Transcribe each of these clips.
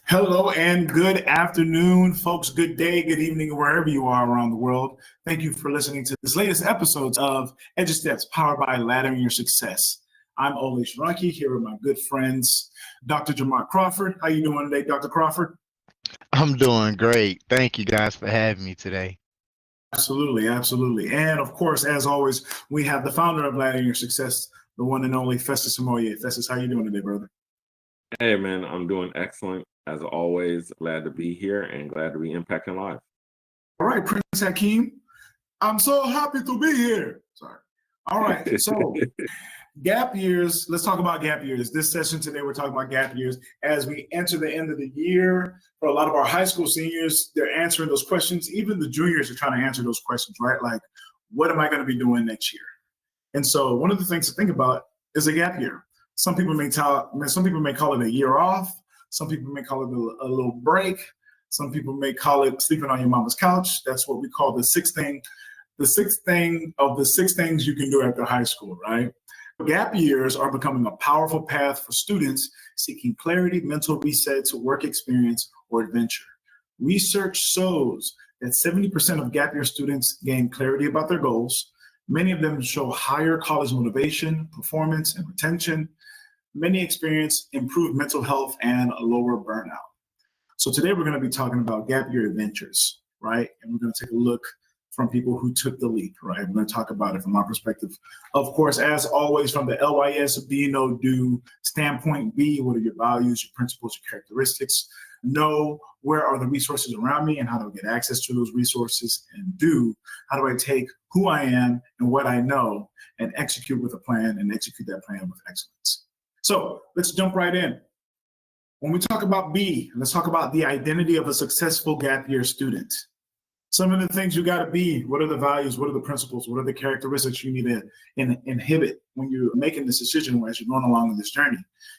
Hello and good afternoon, folks. Good day, good evening, wherever you are around the world. Thank you for listening to this latest episode of Edu Steps, powered by Laddering Your Success. I'm Olay Shorunke here with my good friends, Dr. Jamarc Crawford. How you doing today, Dr. Crawford? I'm doing great. Thank you guys for having me today. Absolutely, absolutely. And of course, as always, we have the founder of Laddering Your Success, the one and only Festus Amoye. Festus, how you doing today, brother? Hey man, I'm doing excellent as always. Glad to be here and glad to be impacting lives. All right, Prince Hakeem. I'm so happy to be here. Sorry. All right. So gap years, let's talk about gap years. This session today, we're talking about gap years as we enter the end of the year. For a lot of our high school seniors, they're answering those questions. Even the juniors are trying to answer those questions, right? Like, what am I going to be doing next year? And so one of the things to think about is a gap year. Some people may call it a year off. Some people may call it a little break. Some people may call it sleeping on your mama's couch. That's what we call the sixth thing of the six things you can do after high school, right? Gap years are becoming a powerful path for students seeking clarity, mental resets, work experience, or adventure. Research shows that 70% of gap year students gain clarity about their goals. Many of them show higher college motivation, performance, and retention. Many experience improved mental health and lower burnout. So today we're going to be talking about gap year adventures, right? And we're going to take a look from people who took the leap, right? We're going to talk about it from our perspective. Of course, as always, from the LYS be, no, do standpoint. B, what are your values, your principles, your characteristics? Know, where are the resources around me and how do I get access to those resources? And do, how do I take who I am and what I know and execute with a plan and execute that plan with excellence? So let's jump right in. When we talk about B, let's talk about the identity of a successful gap year student. Some of the things you got to be, what are the values, what are the principles, what are the characteristics you need to inhibit when you're making this decision as you're going along in this journey?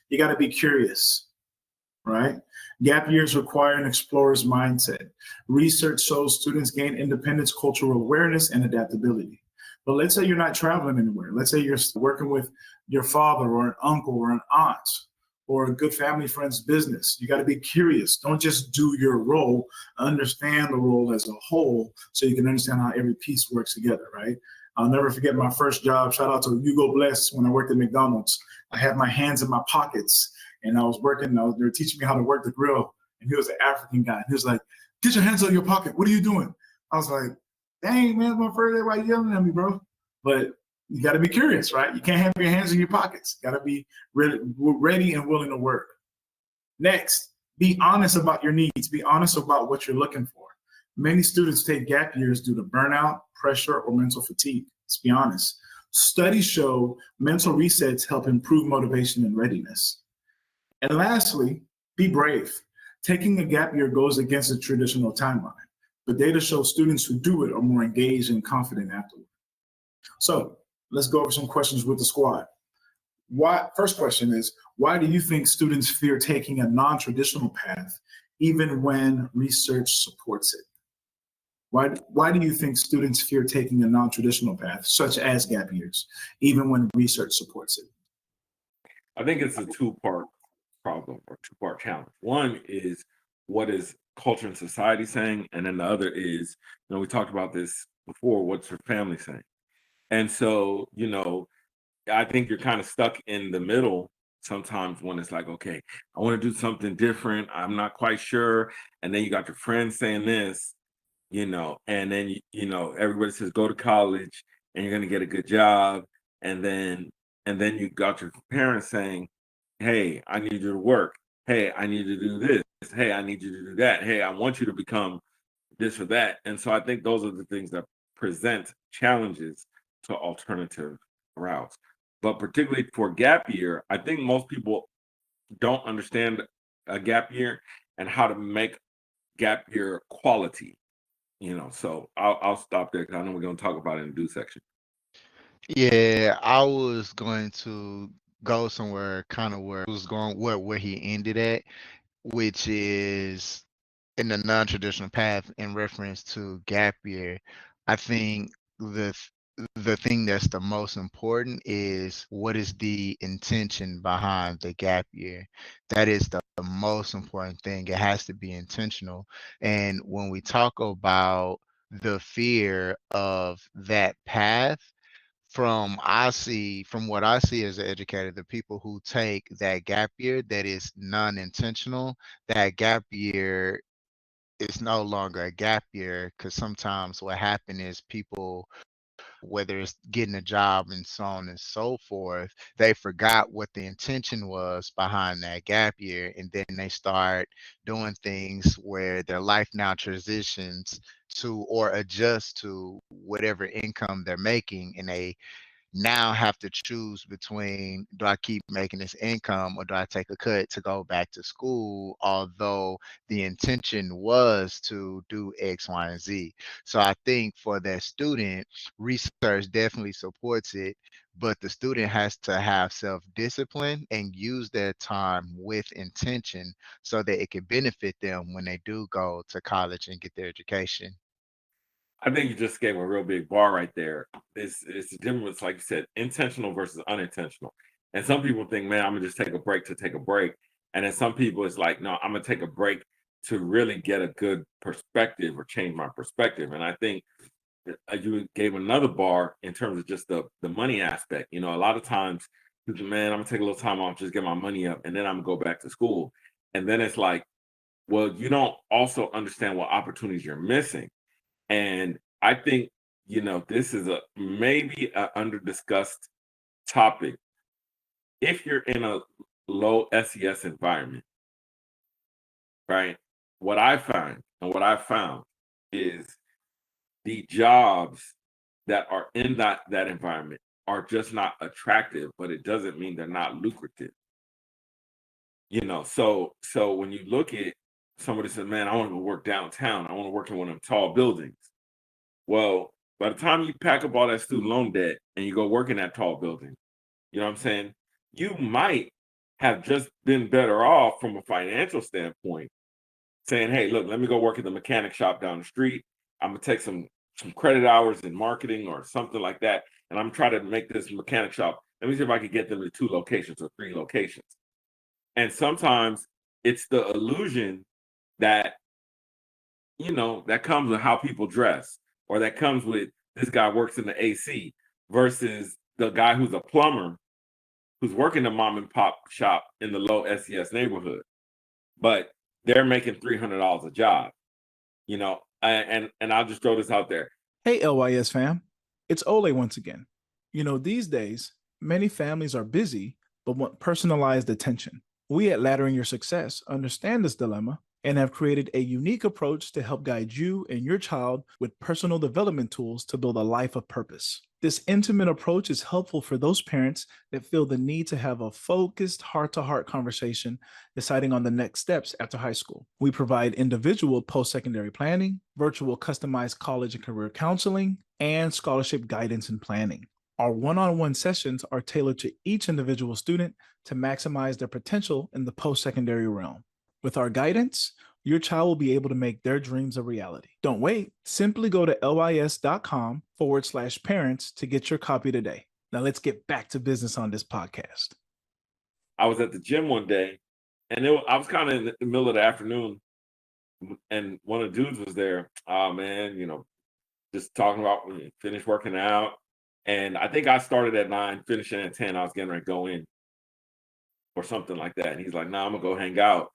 You got to be curious, right? Gap years require an explorer's mindset. Research shows students gain independence, cultural awareness, and adaptability. But let's say you're not traveling anywhere. Let's say you're working with your father or an uncle or an aunt or a good family friend's business. You got to be curious. Don't just do your role, understand the role as a whole so you can understand how every piece works together, right? I'll never forget my first job. Shout out to Hugo Bless when I worked at McDonald's. I had my hands in my pockets and I was working, they were teaching me how to work the grill. And he was an African guy. He was like, get your hands out of your pocket. What are you doing? I was like, dang, man, my first day, why you yelling at me, bro? But you got to be curious, right? You can't have your hands in your pockets. You got to be ready and willing to work. Next, be honest about your needs. Be honest about what you're looking for. Many students take gap years due to burnout, pressure, or mental fatigue. Let's be honest. Studies show mental resets help improve motivation and readiness. And lastly, be brave. Taking a gap year goes against the traditional timeline. But data shows students who do it are more engaged and confident afterward. So let's go over some questions with the squad. First question is, why do you think students fear taking a non-traditional path even when research supports it? Why do you think students fear taking a non-traditional path, such as gap years, even when research supports it? I think it's a two-part problem or two-part challenge. One is what is culture and society saying, and then the other is, we talked about this before, what's your family saying? And so, I think you're kind of stuck in the middle sometimes when it's like, okay, I want to do something different. I'm not quite sure. And then you got your friends saying this, and then, everybody says, go to college and you're going to get a good job. And then you got your parents saying, hey, I need you to work. Hey, I need you to do this. Hey, I need you to do that. Hey, I want you to become this or that. And so I think those are the things that present challenges to alternative routes. But particularly for gap year, I think most people don't understand a gap year and how to make gap year quality. So I'll stop there because I know we're going to talk about it in the do section. Yeah, I was going to go somewhere kind of where I was going where he ended at, which is in the non-traditional path in reference to gap year. I think the the thing that's the most important is what is the intention behind the gap year. That is the most important thing. It has to be intentional. And when we talk about the fear of that path, from what I see as an educator, the people who take that gap year that is non-intentional, that gap year is no longer a gap year, because sometimes what happens is people, whether it's getting a job and so on and so forth, they forgot what the intention was behind that gap year. And then they start doing things where their life now transitions to or adjust to whatever income they're making. And they now have to choose between, do I keep making this income or do I take a cut to go back to school, although the intention was to do X, Y, and Z. So I think for that student, research definitely supports it, but the student has to have self-discipline and use their time with intention so that it can benefit them when they do go to college and get their education. I think you just gave a real big bar right there. It's the difference, like you said, intentional versus unintentional. And some people think, man, I'm gonna just take a break to take a break. And then some people it's like, no, I'm gonna take a break to really get a good perspective or change my perspective. And I think you gave another bar in terms of just the money aspect. You know, a lot of times people, man, I'm gonna take a little time off, just get my money up, and then I'm gonna go back to school. And then it's like, well, you don't also understand what opportunities you're missing. And I think, you know, this is a maybe a under discussed topic. If you're in a low SES environment, right? What I find and what I found is the jobs that are in that environment are just not attractive, but it doesn't mean they're not lucrative. You know, so when you look at somebody says, man, I want to go work downtown, I want to work in one of them tall buildings. Well, by the time you pack up all that student loan debt and you go work in that tall building, you know what I'm saying? You might have just been better off from a financial standpoint, saying, hey, look, let me go work at the mechanic shop down the street. I'm gonna take some credit hours in marketing or something like that. And I'm trying to make this mechanic shop. Let me see if I can get them to 2 locations or 3 locations. And sometimes it's the illusion that, you know, that comes with how people dress, or that comes with this guy works in the AC versus the guy who's a plumber who's working a mom and pop shop in the low SES neighborhood, but they're making $300 a job, you know. And I'll just throw this out there. Hey, LYS fam. It's Olay once again. You know, these days, many families are busy but want personalized attention. We at Laddering Your Success understand this dilemma and have created a unique approach to help guide you and your child with personal development tools to build a life of purpose. This intimate approach is helpful for those parents that feel the need to have a focused heart-to-heart conversation deciding on the next steps after high school. We provide individual post-secondary planning, virtual customized college and career counseling, and scholarship guidance and planning. Our one-on-one sessions are tailored to each individual student to maximize their potential in the post-secondary realm. With our guidance, your child will be able to make their dreams a reality. Don't wait. Simply go to lys.com/parents to get your copy today. Now let's get back to business on this podcast. I was at the gym one day, and I was kind of in the middle of the afternoon, and one of the dudes was there. Oh man, you know, just talking about when you finish working out. And I think I started at 9, finishing at 10. I was getting ready to go in or something like that. And he's like, "No, I'm gonna go hang out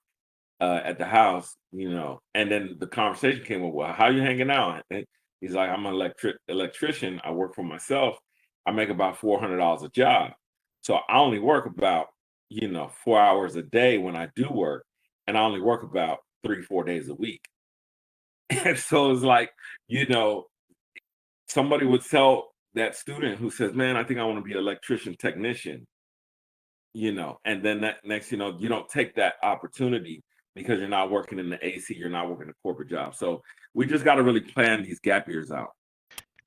at the house," you know. And then the conversation came up, well, how you hanging out? And he's like, I'm an electrician. I work for myself. I make about $400 a job. So I only work about, you know, 4 hours a day when I do work. And I only work about 3-4 days a week. And so it's like, you know, somebody would tell that student who says, man, I think I want to be an electrician technician, you know, and then that next, you know, you don't take that opportunity because you're not working in the AC, you're not working a corporate job. So we just got to really plan these gap years out.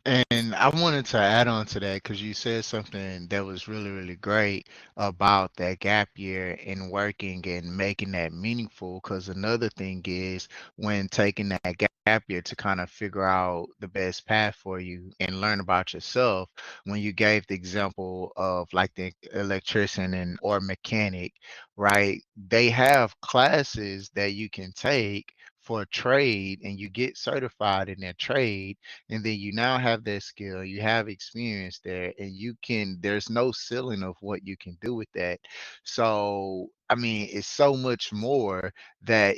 And I wanted to add on to that because you said something that was really, really great about that gap year and working and making that meaningful. Because another thing is when taking that gap year to kind of figure out the best path for you and learn about yourself. When you gave the example of like the electrician and or mechanic, right? They have classes that you can take for trade and you get certified in their trade, and then you now have that skill, you have experience there, and you can, there's no ceiling of what you can do with that. So I mean, it's so much more that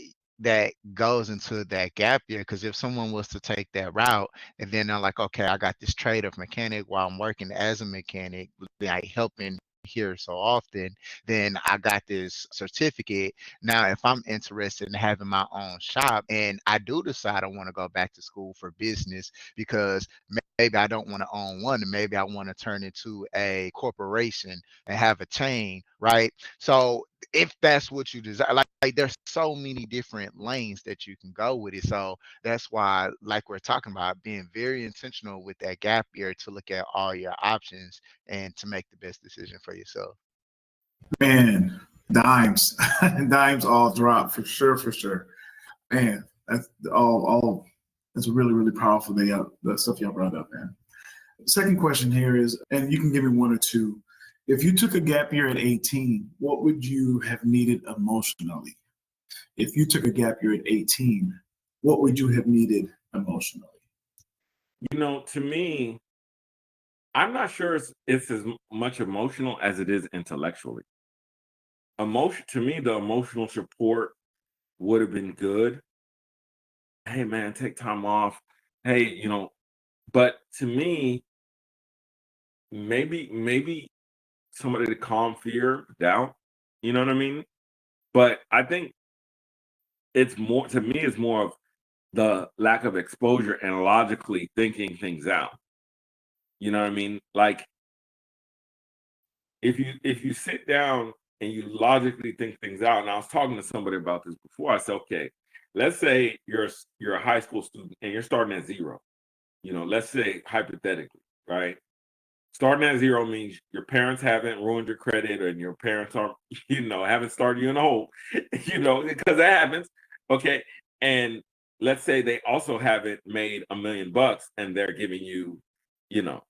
goes into that gap year, because if someone was to take that route and then they're like, okay, I got this trade of mechanic while I'm working as a mechanic, like helping here so often, then I got this certificate. Now, if I'm interested in having my own shop and I do decide I want to go back to school for business, because maybe I don't want to own one, and maybe I want to turn into a corporation and have a chain, right? So if that's what you desire, like there's so many different lanes that you can go with it. So that's why, like we're talking about, being very intentional with that gap year to look at all your options and to make the best decision for yourself. Man, dimes, dimes all drop for sure, for sure. Man, that's all. That's really, really powerful. The stuff y'all brought up, man. Second question here is, and you can give me one or two. If you took a gap year at 18, what would you have needed emotionally? If you took a gap year at 18, what would you have needed emotionally? To me, I'm not sure it's as much emotional as it is intellectually. Emotion to me, the emotional support would have been good. Hey man, take time off. Hey, but to me, maybe somebody to calm fear, doubt. You know what I mean? But I think it's more, to me, it's more of the lack of exposure and logically thinking things out. You know what I mean? Like if you sit down and you logically think things out, and I was talking to somebody about this before, I said, okay, let's say you're a high school student and you're starting at zero. Let's say hypothetically, right? Starting at zero means your parents haven't ruined your credit, and your parents aren't, haven't started you in a hole, because that happens. Okay. And let's say they also haven't made $1 million and they're giving you,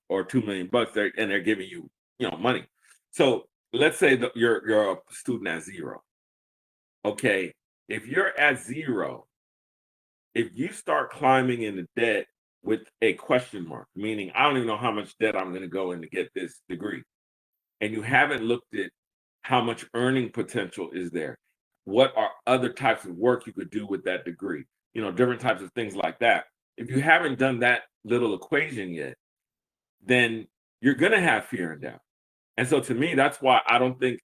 or $2 million, and they're giving you, money. So let's say that you're a student at zero. Okay. If you're at zero, if you start climbing into debt with a question mark, meaning I don't even know how much debt I'm going to go in to get this degree, and you haven't looked at how much earning potential is there, what are other types of work you could do with that degree, different types of things like that. If you haven't done that little equation yet, then you're going to have fear and doubt. And so to me, that's why I don't think,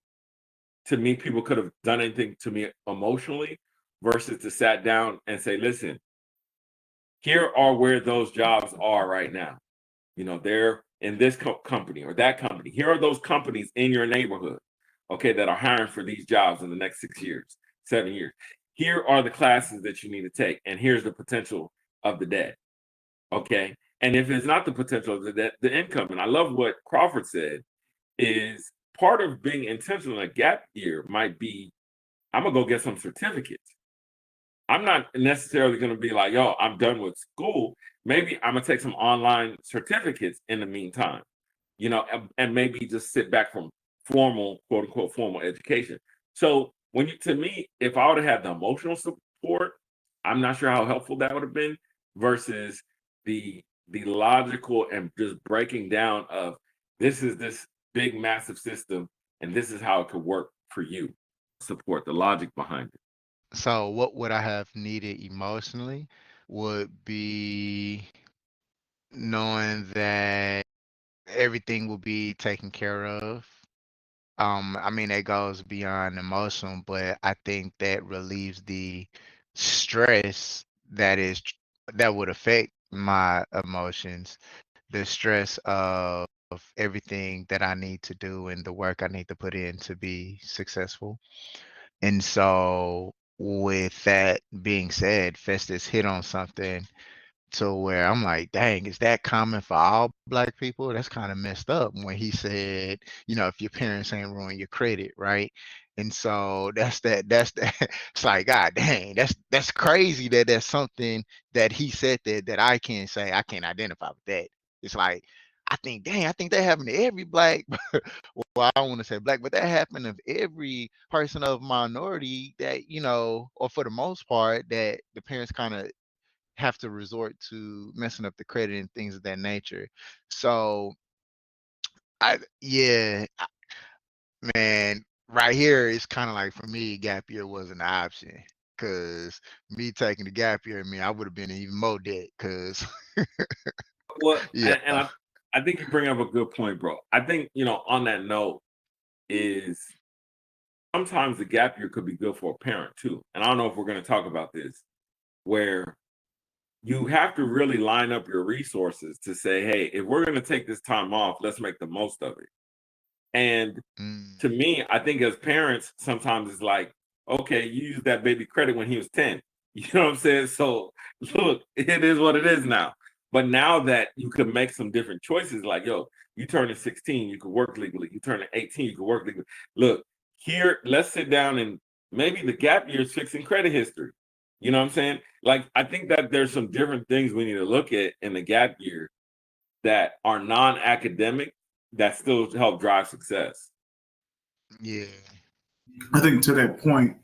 to me, people could have done anything to me emotionally versus to sat down and say, listen, here are where those jobs are right now. They're in this company or that company. Here are those companies in your neighborhood, okay, that are hiring for these jobs in the next 6 years, 7 years. Here are the classes that you need to take, and here's the potential of the debt, okay? And if it's not the potential of the debt, the income. And I love what Crawford said is part of being intentional in a gap year might be, I'm going to go get some certificates. I'm not necessarily going to be like, yo, I'm done with school. Maybe I'm going to take some online certificates in the meantime, and maybe just sit back from formal, quote unquote, formal education. So to me, if I would have had the emotional support, I'm not sure how helpful that would have been versus the logical and just breaking down of, this is this big, massive system, and this is how it could work for you. Support the logic behind it. So what would I have needed emotionally would be knowing that everything will be taken care of. I mean, it goes beyond emotional, but I think that relieves the stress that would affect my emotions, the stress of everything that I need to do and the work I need to put in to be successful. And so, with that being said, Festus hit on something to where I'm like, dang, is that common for all Black people? That's kind of messed up when he said, if your parents ain't ruin your credit, right? And so that's that. It's like, God dang, that's crazy that that's something that he said that I can't say, I can't identify with that. It's like, I think, dang, I think that happened to every Black, well, I don't want to say Black, but that happened of every person of minority that, or for the most part, that the parents kind of have to resort to messing up the credit and things of that nature. So yeah, man, right here it's kind of like for me, gap year wasn't an option. Cause me taking the gap year, I would have been in even more debt. Cause Well, yeah, and I think you bring up a good point, bro. I think, on that note is sometimes the gap year could be good for a parent too. And I don't know if we're going to talk about this, where you have to really line up your resources to say, hey, if we're going to take this time off, let's make the most of it. And to me, I think as parents, sometimes it's like, okay, you used that baby credit when he was 10. You know what I'm saying? So look, it is what it is now. But now that you can make some different choices, like, yo, you turn to 16, you can work legally. You turn to 18, you can work legally. Look, here, let's sit down and maybe the gap year is fixing credit history. You know what I'm saying? Like, I think that there's some different things we need to look at in the gap year that are non-academic that still help drive success. yeah, I think to that point,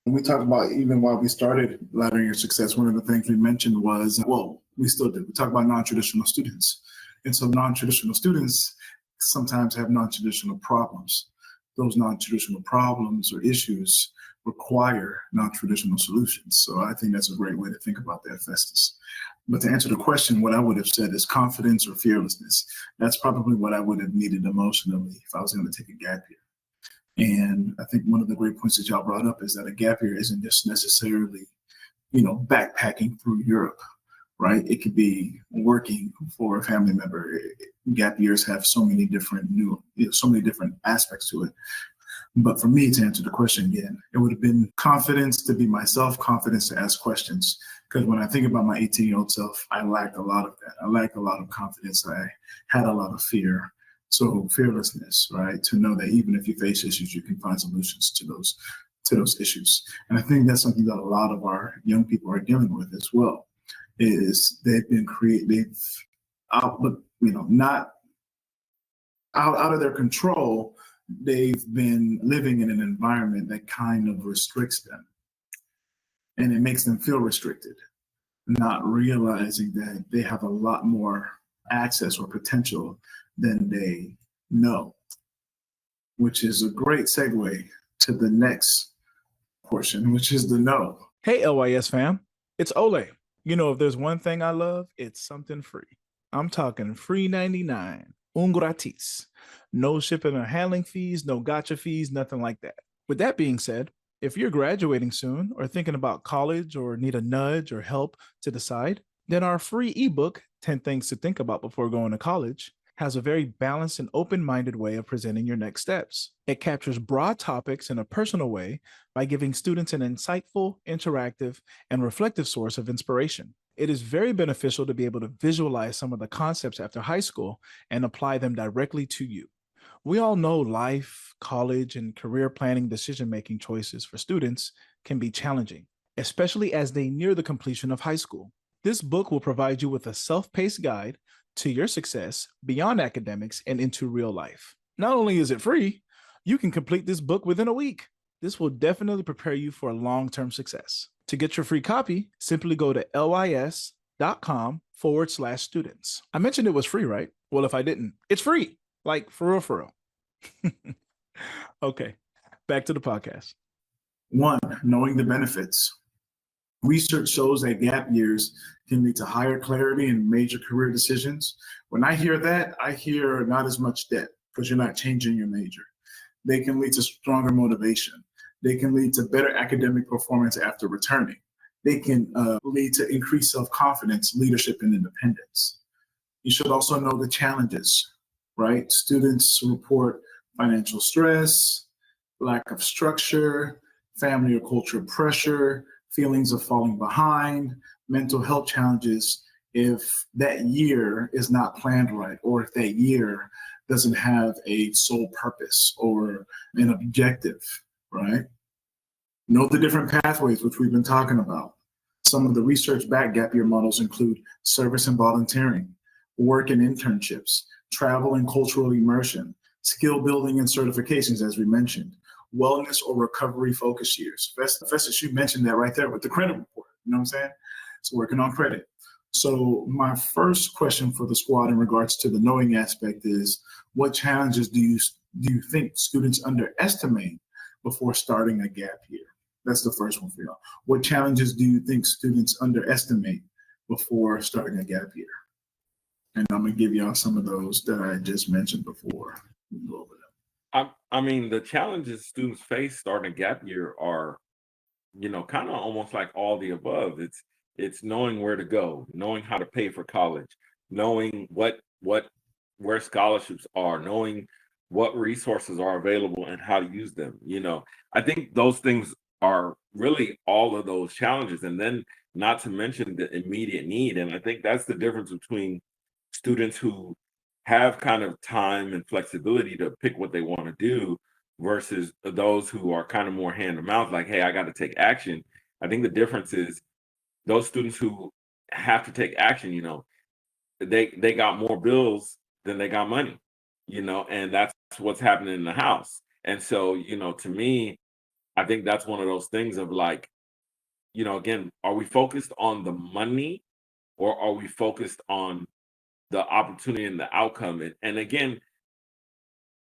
when we talk about even while we started Laddering Your Success, one of the things we mentioned was, well, we still did. We talk about non-traditional students. And so non-traditional students sometimes have non-traditional problems. Those non-traditional problems or issues require non-traditional solutions. So I think that's a great way to think about that, Festus. But to answer the question, what I would have said is confidence or fearlessness. That's probably what I would have needed emotionally if I was going to take a gap year. And I think one of the great points that y'all brought up is that a gap year isn't just necessarily, backpacking through Europe, right? It could be working for a family member. Gap years have so many different so many different aspects to it. But for me, to answer the question again, it would have been confidence to be myself, confidence to ask questions. Because when I think about my 18-year-old self, I lacked a lot of that. I lacked a lot of confidence. I had a lot of fear. So fearlessness, right? To know that even if you face issues, you can find solutions to those issues. And I think that's something that a lot of our young people are dealing with as well. Is not out of their control. They've been living in an environment that kind of restricts them, and it makes them feel restricted, not realizing that they have a lot more access or potential than they know, which is a great segue to the next portion, which is the know. Hey, LYS fam, it's Olay. If there's one thing I love, it's something free. I'm talking free 99, un gratis. No shipping or handling fees, no gotcha fees, nothing like that. With that being said, if you're graduating soon or thinking about college or need a nudge or help to decide, then our free ebook, 10 Things to Think About Before Going to College, has a very balanced and open-minded way of presenting your next steps. It captures broad topics in a personal way by giving students an insightful, interactive, and reflective source of inspiration. It is very beneficial to be able to visualize some of the concepts after high school and apply them directly to you. We all know life, college, and career planning decision-making choices for students can be challenging, especially as they near the completion of high school. This book will provide you with a self-paced guide to your success beyond academics and into real life. Not only is it free, you can complete this book within a week. This will definitely prepare you for long-term success. To get your free copy, simply go to lys.com/students. I mentioned it was free, right? Well, if I didn't, it's free. Like, for real. Okay, back to the podcast. 1, knowing the benefits. Research shows that gap years can lead to higher clarity in major career decisions. When I hear that, I hear not as much debt because you're not changing your major. They can lead to stronger motivation. They can lead to better academic performance after returning. They can lead to increased self-confidence, leadership, and independence. You should also know the challenges, right? Students report financial stress, lack of structure, family or cultural pressure, feelings of falling behind, mental health challenges, if that year is not planned right, or if that year doesn't have a sole purpose or an objective, right? Note the different pathways which we've been talking about. Some of the research-backed gap year models include service and volunteering, work and internships, travel and cultural immersion, skill building and certifications, as we mentioned, wellness or recovery focus years. Festus, you mentioned that right there with the credit report. You know what I'm saying? It's working on credit. So my first question for the squad in regards to the knowing aspect is, what challenges do you think students underestimate before starting a gap year? That's the first one for y'all. What challenges do you think students underestimate before starting a gap year? And I'm gonna give y'all some of those that I just mentioned before. Go over them. I mean, the challenges students face starting a gap year are, kind of almost like all the above. It's knowing where to go, knowing how to pay for college, knowing where scholarships are, knowing what resources are available and how to use them. I think those things are really all of those challenges, and then not to mention the immediate need. And I think that's the difference between students who have kind of time and flexibility to pick what they want to do versus those who are kind of more hand to mouth, like, hey, I got to take action. I think the difference is those students who have to take action, they got more bills than they got money, and that's what's happening in the house. And so, to me, I think that's one of those things of like, again, are we focused on the money, or are we focused on the opportunity and the outcome? And again,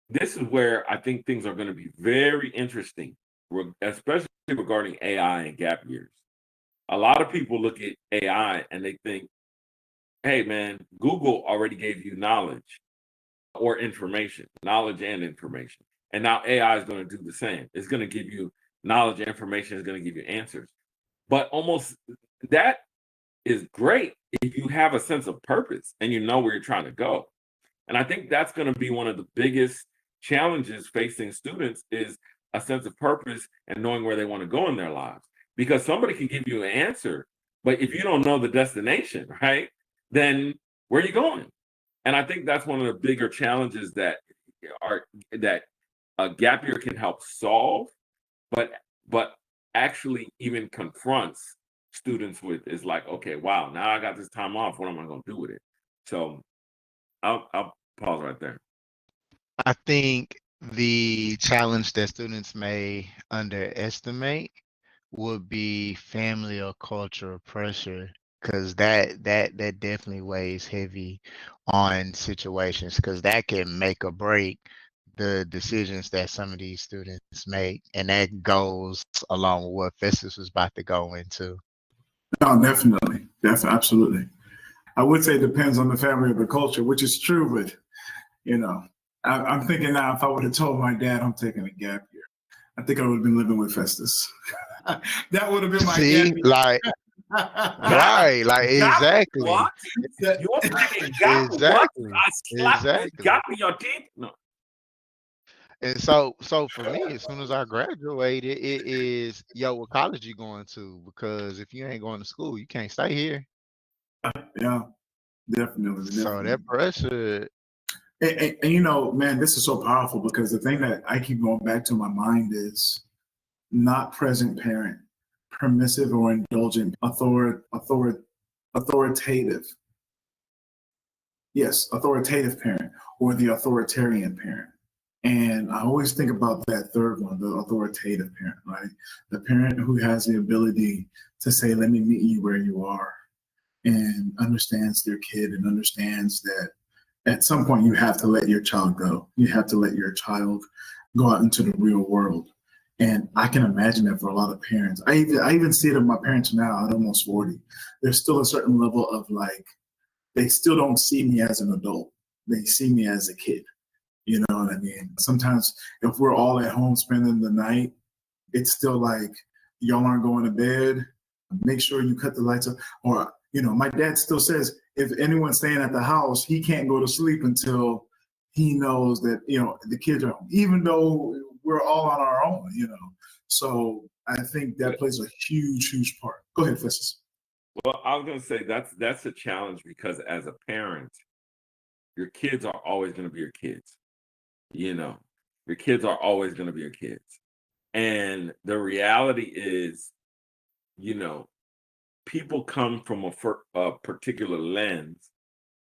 this is where I think things are going to be very interesting, especially regarding AI and gap years. A lot of people look at AI and they think, hey, man, Google already gave you knowledge or information, knowledge and information. And now AI is going to do the same. It's going to give you knowledge and information, is going to give you answers. But almost that is great if you have a sense of purpose and you know where you're trying to go. And I think that's going to be one of the biggest challenges facing students, is a sense of purpose and knowing where they want to go in their lives. Because somebody can give you an answer, but if you don't know the destination, right, then where are you going? And I think that's one of the bigger challenges that a gap year can help solve, but actually even confronts students with, is like, okay, wow, now I got this time off. What am I going to do with it? So I'll pause right there. I think the challenge that students may underestimate would be family or cultural pressure, because that definitely weighs heavy on situations, because that can make or break the decisions that some of these students make, and that goes along with what Festus was about to go into. No, definitely, absolutely. I would say it depends on the family or the culture, which is true, but I'm thinking now, if I would have told my dad I'm taking a gap year, I think I would have been living with Festus. That would have been my gap year. Like, right, like exactly. What? You're thinking gap Exactly. what? I slapped Exactly. gap in your teeth? No. And so for me, as soon as I graduated, it is, yo, what college you going to? Because if you ain't going to school, you can't stay here. Yeah, definitely. So that pressure. And man, this is so powerful, because the thing that I keep going back to in my mind is not present parent, permissive or indulgent, authoritative. Yes, authoritative parent, or the authoritarian parent. And I always think about that third one, the authoritative parent, right? The parent who has the ability to say, let me meet you where you are, and understands their kid and understands that at some point you have to let your child go. You have to let your child go out into the real world. And I can imagine that for a lot of parents. I even see it in my parents now at almost 40. There's still a certain level of like, they still don't see me as an adult. They see me as a kid. You know what I mean? Sometimes if we're all at home spending the night, it's still like, y'all aren't going to bed. Make sure you cut the lights up. Or, my dad still says, if anyone's staying at the house, he can't go to sleep until he knows that, the kids are home, even though we're all on our own, So I think that plays a huge, huge part. Go ahead, Festus. Well, I was gonna say that's a challenge because as a parent, your kids are always gonna be your kids. You know, your kids are always gonna be your kids. And the reality is, you know, people come from a particular lens,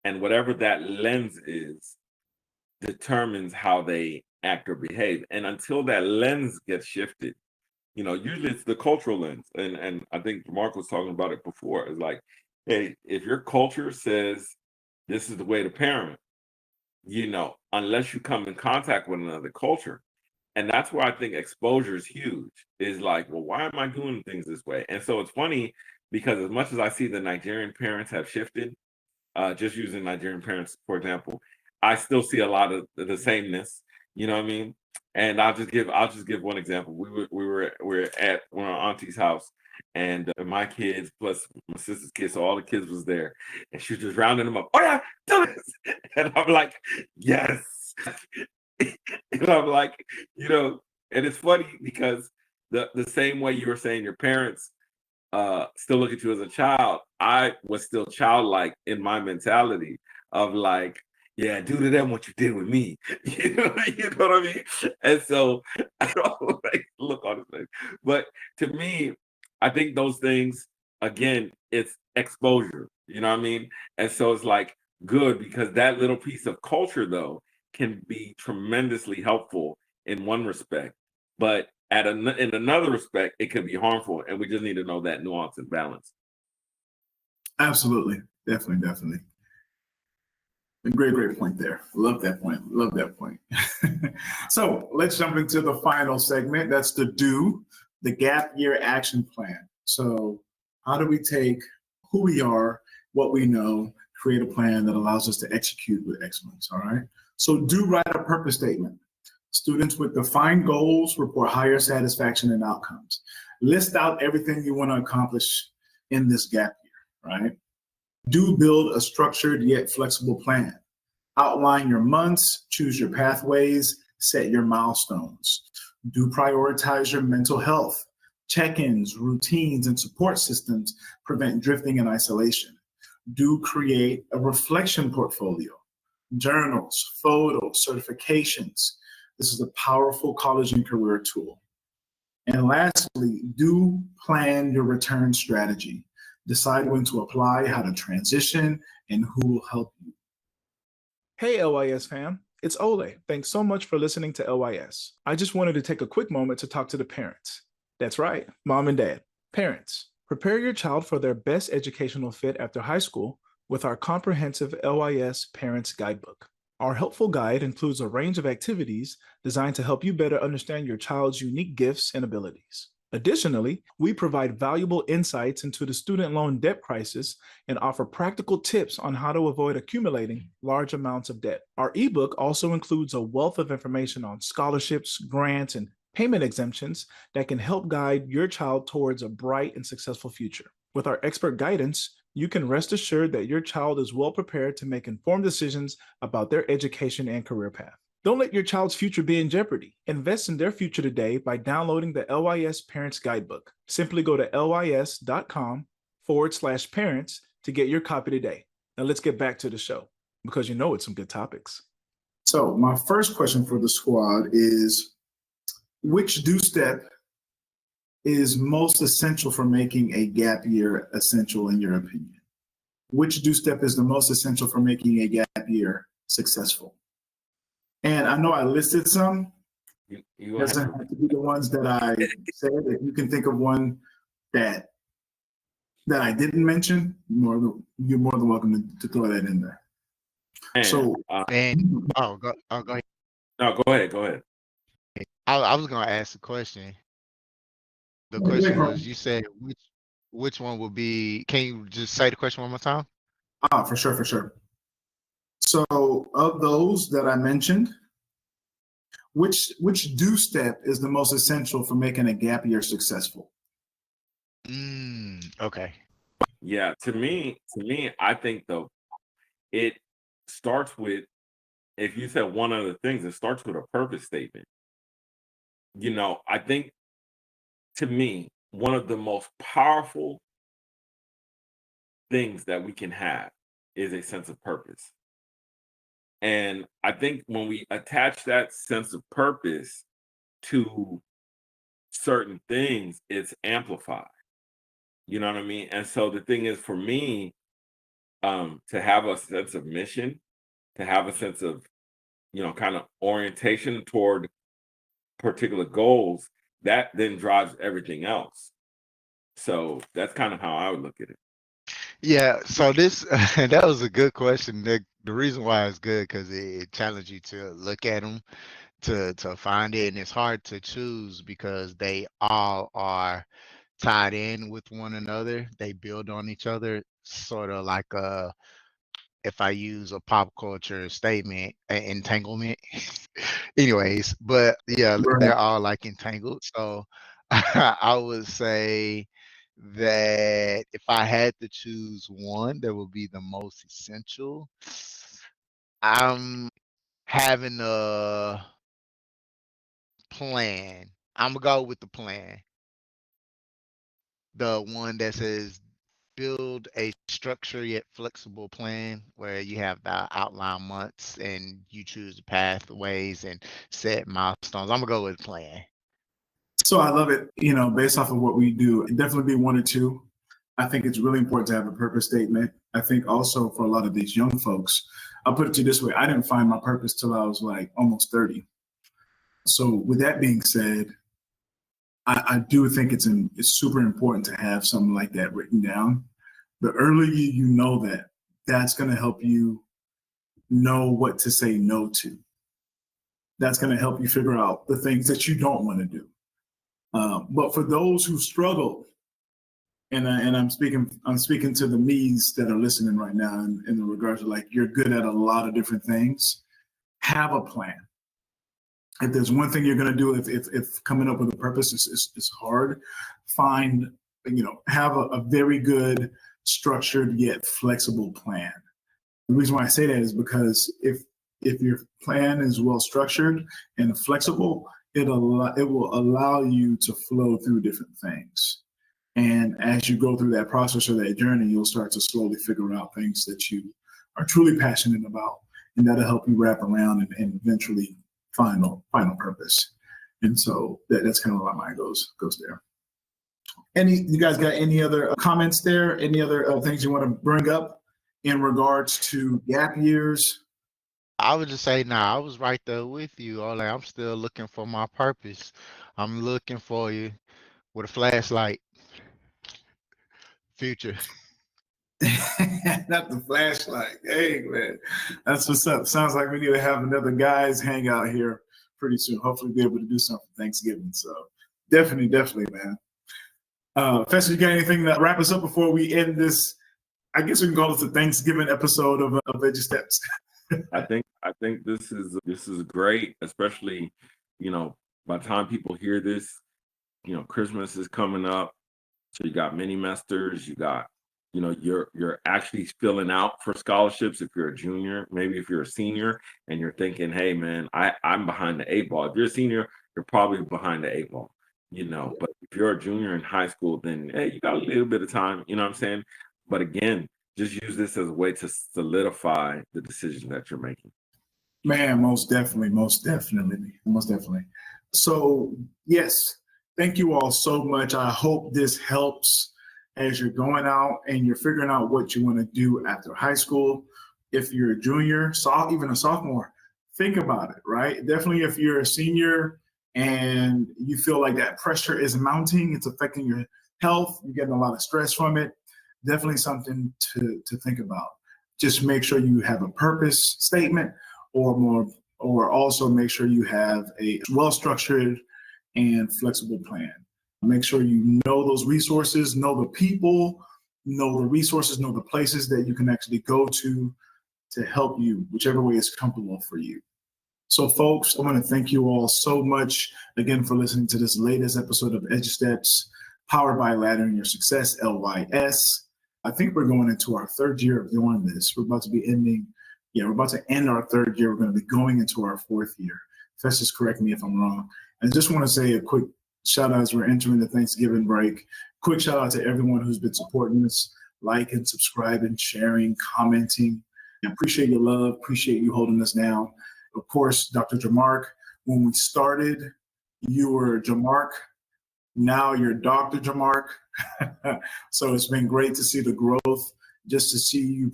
and whatever that lens is determines how they act or behave. And until that lens gets shifted, usually it's the cultural lens. And I think Jamarc was talking about it before. It's like, hey, if your culture says this is the way to parent, unless you come in contact with another culture. And that's where I think exposure is huge. Is like, well, why am I doing things this way? And so it's funny because as much as I see the Nigerian parents have shifted, just using Nigerian parents, for example, I still see a lot of the sameness. You know what I mean? And I'll just give one example. We were at our auntie's house, and my kids plus my sister's kids, so all the kids was there, and she was just rounding them up. Oh yeah, do this, and I'm like, yes, and I'm like, and it's funny because the same way you were saying your parents still look at you as a child, I was still childlike in my mentality of like, yeah, do to them what you did with me. You know what I mean? And so I don't like look on his face. But to me, I think those things, again, it's exposure. You know what I mean? And so it's like good because that little piece of culture though can be tremendously helpful in one respect. But in another respect, it could be harmful, and we just need to know that nuance and balance. Absolutely. Definitely. A great point there. Love that point. So let's jump into the final segment. That's the gap year action plan. So how do we take who we are, what we know, create a plan that allows us to execute with excellence, all right? So write a purpose statement. Students with defined goals report higher satisfaction and outcomes. List out everything you want to accomplish in this gap year, right? Build a structured yet flexible plan. Outline your months, choose your pathways, set your milestones. Prioritize your mental health. Check-ins, routines, and support systems prevent drifting and isolation. Create a reflection portfolio. Journals, photos, certifications. This is a powerful college and career tool. And lastly, plan your return strategy. Decide when to apply, how to transition, and who will help you. Hey, LYS fam. It's Olay. Thanks so much for listening to LYS. I just wanted to take a quick moment to talk to the parents. That's right, mom and dad. Parents, prepare your child for their best educational fit after high school with our comprehensive LYS Parents Guidebook. Our helpful guide includes a range of activities designed to help you better understand your child's unique gifts and abilities. Additionally, we provide valuable insights into the student loan debt crisis and offer practical tips on how to avoid accumulating large amounts of debt. Our ebook also includes a wealth of information on scholarships, grants, and payment exemptions that can help guide your child towards a bright and successful future. With our expert guidance, you can rest assured that your child is well prepared to make informed decisions about their education and career path. Don't let your child's future be in jeopardy. Invest in their future today by downloading the LYS Parents Guidebook. Simply go to lys.com/parents to get your copy today. Now let's get back to the show because it's some good topics. So my first question for the squad is, which step is most essential for making a gap year essential in your opinion? Which step is the most essential for making a gap year successful? And I know I listed some. You doesn't have to be the ones that I said. If you can think of one that I didn't mention, you're more than welcome to throw that in there. Go ahead. No, go ahead. I was gonna ask a question. The question was, you said which one would be? Can you just say the question one more time? For sure. So of those that I mentioned, which step is the most essential for making a gap year successful? Okay. Yeah, to me, I think it starts with, if you said one of the things, it starts with a purpose statement. I think, to me, one of the most powerful things that we can have is a sense of purpose. And I think when we attach that sense of purpose to certain things, it's amplified. You know what I mean? And so the thing is, for me, to have a sense of mission, to have a sense of, kind of orientation toward particular goals, that then drives everything else. So that's kind of how I would look at it. Yeah, so this that was a good question. The reason why it's good because it challenged you to look at them, to find it, and it's hard to choose because they all are tied in with one another. They build on each other, sort of like if I use a pop culture statement, entanglement. Anyways, but yeah, they're all like entangled. So I would say that if I had to choose one that would be the most essential, I'm having a plan. I'm gonna go with the plan. The one that says build a structure yet flexible plan where you have the outline months and you choose the pathways and set milestones. I'm gonna go with plan. So I love it, based off of what we do, it'd definitely be one or two. I think it's really important to have a purpose statement. I think also for a lot of these young folks, I'll put it to you this way. I didn't find my purpose till I was like almost 30. So with that being said, I do think it's super important to have something like that written down. The earlier you know that, that's going to help you know what to say no to. That's going to help you figure out the things that you don't want to do. But for those who struggle, and I'm speaking to the me's that are listening right now in the regards of like, you're good at a lot of different things, have a plan. If there's one thing you're going to do, if coming up with a purpose is hard, have a very good, structured yet flexible plan. The reason why I say that is because if your plan is well structured and flexible, it will allow you to flow through different things. And as you go through that process or that journey, you'll start to slowly figure out things that you are truly passionate about, and that'll help you wrap around and eventually final purpose. And so that's kind of where my mind goes there. You guys got any other comments there? Any other things you want to bring up in regards to gap years? I would just say, I was right there with you. Olay, I'm still looking for my purpose. I'm looking for you with a flashlight. Future. Not the flashlight. Hey, man, that's what's up. Sounds like we need to have another guys hangout here pretty soon. Hopefully be able to do something for Thanksgiving. So definitely, man. Festus, you got anything to wrap us up before we end this? I guess we can call it the Thanksgiving episode of Edu Steps. I think this is great, especially, by the time people hear this, Christmas is coming up. So you got mini mesters, you got, you're actually filling out for scholarships if you're a junior. Maybe if you're a senior and you're thinking, hey man, I'm behind the 8 ball. If you're a senior, you're probably behind the 8 ball, but if you're a junior in high school, then hey, you got a little bit of time, you know what I'm saying? But again, just use this as a way to solidify the decision that you're making. Man, most definitely. So yes, thank you all so much. I hope this helps as you're going out and you're figuring out what you want to do after high school. If you're a junior, even a sophomore, think about it, right? Definitely if you're a senior and you feel like that pressure is mounting, it's affecting your health, you're getting a lot of stress from it, definitely something to think about. Just make sure you have a purpose statement or also make sure you have a well-structured and flexible plan. Make sure you know those resources, know the people, know the resources, know the places that you can actually go to help you, whichever way is comfortable for you. So folks, I want to thank you all so much again for listening to this latest episode of Edu Steps, powered by Laddering Your Success, LYS. I think we're going into our 3rd year of doing this. We're about to end our 3rd year. We're going to be going into our 4th year. Festus, correct me if I'm wrong. And just want to say a quick shout out as we're entering the Thanksgiving break. Quick shout out to everyone who's been supporting us liking, subscribing, sharing, commenting. I appreciate your love. Appreciate you holding us down. Of course, Dr. Jamarc, when we started, you were Jamarc. Now you're Dr. Jamarc. So it's been great to see the growth, just to see you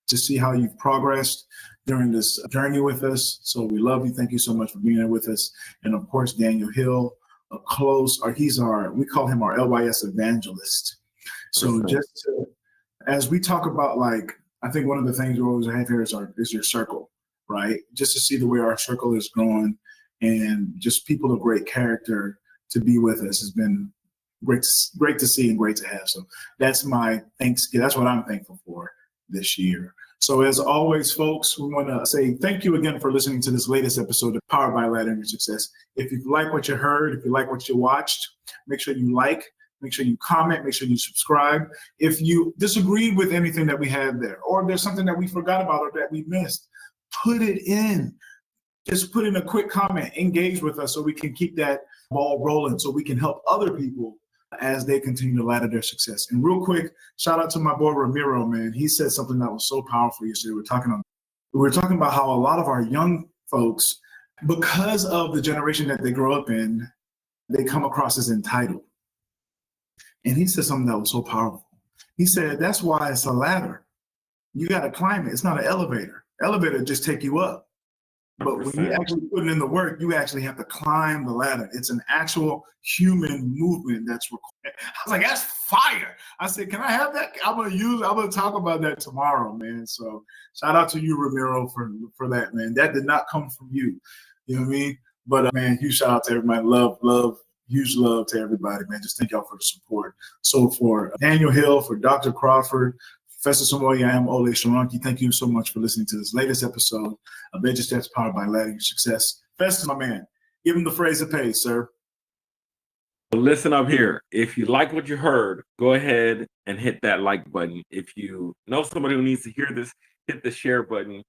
to see how you've progressed during this journey with us. So we love you. Thank you so much for being there with us. And of course, Daniel Hill, we call him our LYS evangelist. So just to, as we talk about, like, I think one of the things we always have here is your circle, right? Just to see the way our circle is growing, and just people of great character to be with us has been great to see and great to have. So that's my Thanksgiving. That's what I'm thankful for this year. So as always, folks, we want to say thank you again for listening to this latest episode of Powered by Laddering Your Success. If you like what you heard, if you like what you watched, make sure you like, make sure you comment, make sure you subscribe. If you disagreed with anything that we had there, or there's something that we forgot about or that we missed, put it in. Just put in a quick comment, engage with us so we can keep that ball rolling, so we can help other people as they continue to ladder their success. And real quick, shout out to my boy Ramiro, man. He said something that was so powerful yesterday. We were talking about how a lot of our young folks, because of the generation that they grow up in, they come across as entitled. And he said something that was so powerful. He said, that's why it's a ladder. You got to climb it. It's not an elevator. Elevator just take you up. But when you actually put in the work, you actually have to climb the ladder. It's an actual human movement that's required. I was like, that's fire. I said, can I have that? I'm gonna talk about that tomorrow, man. So shout out to you, Ramiro, for that, man. That did not come from you. You know what I mean? But man, huge shout out to everybody. Love, huge love to everybody, man. Just thank y'all for the support. So for Daniel Hill, for Dr. Crawford, Festus, Amoye, I am Olay Shorunke. Thank you so much for listening to this latest episode of Edu Steps, powered by Laddering Your Success. Festus, my man, give him the phrase of pay, sir. Listen up here. If you like what you heard, go ahead and hit that like button. If you know somebody who needs to hear this, hit the share button.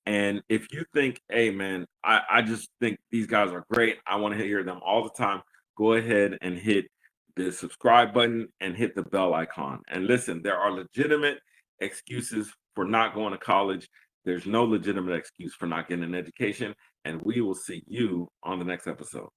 And if you think, hey, man, I just think these guys are great, I want to hear them all the time, go ahead and hit the subscribe button and hit the bell icon. And listen, there are legitimate excuses for not going to college. There's no legitimate excuse for not getting an education. And we will see you on the next episode.